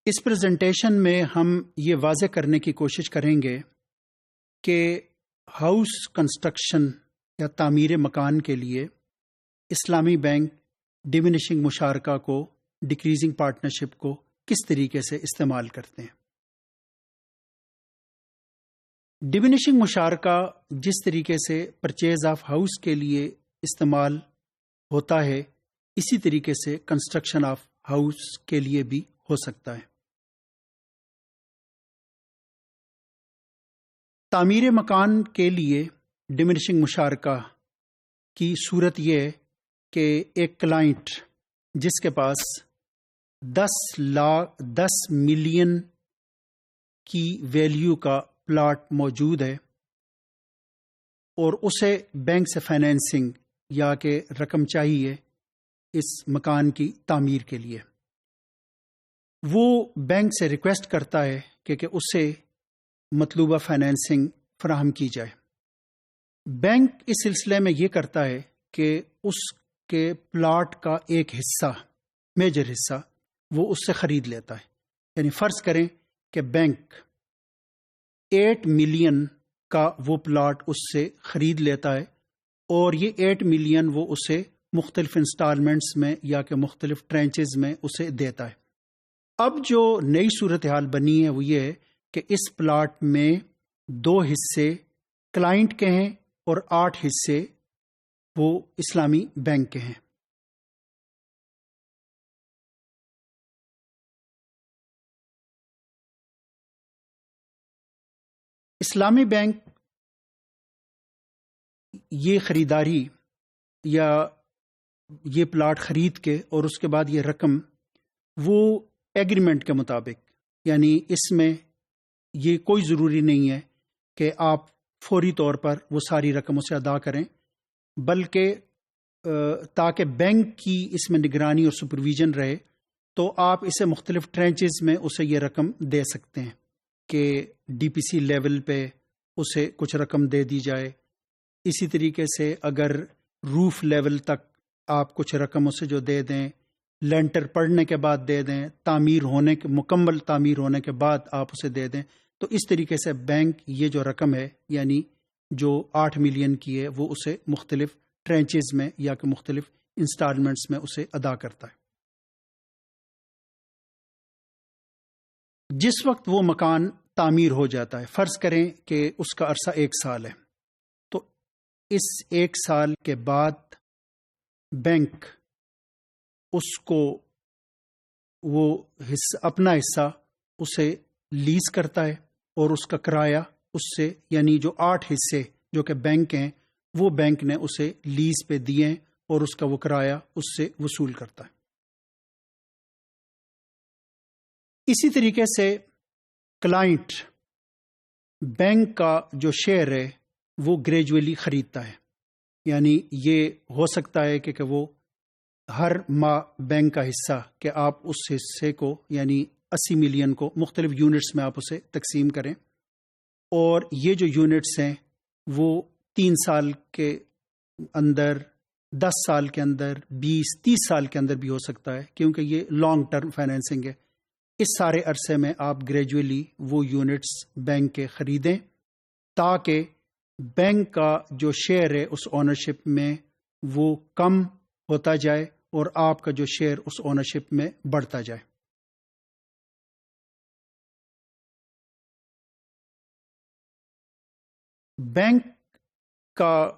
اس presentation میں ہم یہ واضح کرنے کی کوشش کریں گے کہ ہاؤس کنسٹرکشن یا تعمیر مکان کے لیے اسلامی بینک ڈیمینشنگ مشارکہ کو، ڈیکریزنگ پارٹنرشپ کو کس طریقے سے استعمال کرتے ہیں۔ ڈیمینشنگ مشارکہ جس طریقے سے پرچیز آف ہاؤس کے لیے استعمال ہوتا ہے، اسی طریقے سے کنسٹرکشن آف ہاؤس کے لیے بھی ہو سکتا ہے۔ تعمیر مکان کے لیے ڈیمینشنگ مشارکہ کی صورت یہ ہے کہ ایک کلائنٹ جس کے پاس 10 ملین کی ویلیو کا پلاٹ موجود ہے اور اسے بینک سے فائنینسنگ یا کہ رقم چاہیے اس مکان کی تعمیر کے لیے، وہ بینک سے ریکویسٹ کرتا ہے کہ اسے مطلوبہ فائنینسنگ فراہم کی جائے۔ بینک اس سلسلے میں یہ کرتا ہے کہ اس کے پلاٹ کا ایک حصہ، میجر حصہ، وہ اس سے خرید لیتا ہے۔ یعنی فرض کریں کہ بینک 8 ملین کا وہ پلاٹ اس سے خرید لیتا ہے اور یہ 8 ملین وہ اسے مختلف انسٹالمنٹس میں یا کہ مختلف ٹرینچز میں اسے دیتا ہے۔ اب جو نئی صورتحال بنی ہے وہ یہ ہے کہ اس پلاٹ میں 2 حصے کلائنٹ کے ہیں اور 8 حصے وہ اسلامی بینک کے ہیں۔ اسلامی بینک یہ خریداری یا یہ پلاٹ خرید کے اور اس کے بعد یہ رقم وہ ایگریمنٹ کے مطابق، یعنی اس میں یہ کوئی ضروری نہیں ہے کہ آپ فوری طور پر وہ ساری رقم اسے ادا کریں، بلکہ تاکہ بینک کی اس میں نگرانی اور سپرویژن رہے تو آپ اسے مختلف ٹرینچز میں اسے یہ رقم دے سکتے ہیں کہ ڈی پی سی لیول پہ اسے کچھ رقم دے دی جائے۔ اسی طریقے سے اگر روف لیول تک آپ کچھ رقم اسے جو دے دیں، لینٹر پڑنے کے بعد دے دیں، مکمل تعمیر ہونے کے بعد آپ اسے دے دیں، تو اس طریقے سے بینک یہ جو رقم ہے یعنی جو 8 ملین کی ہے وہ اسے مختلف ٹرینچز میں یا کہ مختلف انسٹالمنٹس میں اسے ادا کرتا ہے۔ جس وقت وہ مکان تعمیر ہو جاتا ہے، فرض کریں کہ اس کا عرصہ 1 سال ہے، تو اس 1 سال کے بعد بینک اس کو وہ اپنا حصہ اسے لیز کرتا ہے اور اس کا کرایہ اس سے، یعنی جو 8 حصے جو کہ بینک ہیں وہ بینک نے اسے لیز پہ دیے اور اس کا وہ کرایہ اس سے وصول کرتا ہے۔ اسی طریقے سے کلائنٹ بینک کا جو شیئر ہے وہ گریجولی خریدتا ہے، یعنی یہ ہو سکتا ہے کہ وہ ہر ماہ بینک کا حصہ کہ آپ اس حصے کو یعنی 80 ملین کو مختلف یونٹس میں آپ اسے تقسیم کریں، اور یہ جو یونٹس ہیں وہ 3 سال کے اندر، 10 سال کے اندر، 20-30 سال کے اندر بھی ہو سکتا ہے، کیونکہ یہ لانگ ٹرم فائنینسنگ ہے۔ اس سارے عرصے میں آپ گریجولی وہ یونٹس بینک کے خریدیں تاکہ بینک کا جو شیئر ہے اس اونرشپ میں وہ کم ہوتا جائے اور آپ کا جو شیئر اس اونرشپ میں بڑھتا جائے۔ بینک کا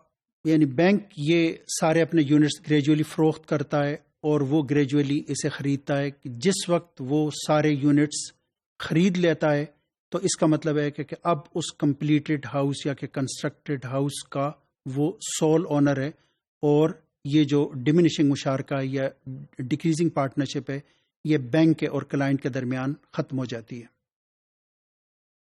یعنی بینک یہ سارے اپنے یونٹس گریجولی فروخت کرتا ہے اور وہ گریجولی اسے خریدتا ہے۔ جس وقت وہ سارے یونٹس خرید لیتا ہے تو اس کا مطلب ہے کہ اب اس کمپلیٹڈ ہاؤس یا کہ کنسٹرکٹڈ ہاؤس کا وہ سول اونر ہے، اور یہ جو ڈیمینشنگ مشارکہ یا ڈیکریزنگ پارٹنرشپ ہے یہ بینک کے اور کلائنٹ کے درمیان ختم ہو جاتی ہے۔